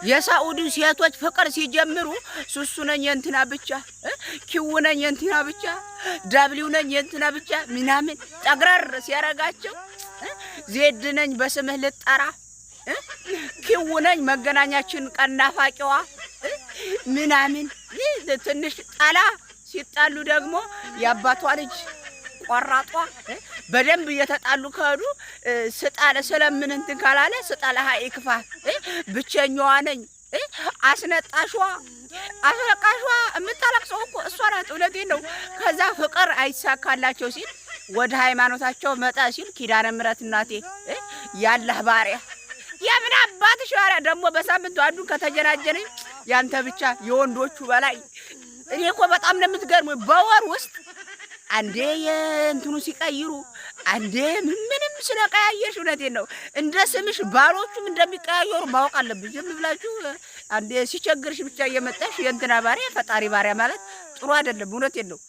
የሳኡዲ ሴቶች ፍቅር ሲጀምሩ ሱሱ ነኝ የእንትና ብቻ ኪው ነኝ የእንትና ብቻ ዳብሊው ነኝ የእንትና ብቻ ምናምን ጠግረር ሲያረጋቸው ዜድ ነኝ በስምህ ልጠራ ኪው ነኝ መገናኛችን ቀናፋቂዋ ምናምን ትንሽ ጣላ ሲጣሉ ደግሞ ያባቷ ልጅ ቆራጧ በደንብ እየተጣሉ ከዱ ስጣለ ስለምን እንትን ካላለ ስጣለ ሃይ ክፋ ብቸኛዋ ነኝ አስነጣሽዋ እምታለቅሰው እኮ እሷ ናት። እውነቴን ነው። ከዛ ፍቅር አይሳካላቸው ሲል ወደ ሃይማኖታቸው መጣ ሲል ኪዳነ ምሕረት እናቴ ያላህ ባሪያ የምን አባትሽ ባሪያ ደግሞ በሳምንቱ አንዱን ከተጀናጀነኝ ያንተ ብቻ የወንዶቹ በላይ እኔ እኮ በጣም ነው የምትገርመው። በወር ውስጥ አንዴ የእንትኑ ሲቀይሩ አንዴ ምንም ስለቀያየሽ እውነቴን ነው። እንደ ስምሽ ባሎቹም እንደሚቀያየሩ ማወቅ አለብሽ። ዝም ብላችሁ አንዴ ሲቸግርሽ ብቻ እየመጣሽ የእንትና ባሪያ ፈጣሪ ባሪያ ማለት ጥሩ አይደለም። እውነቴን ነው።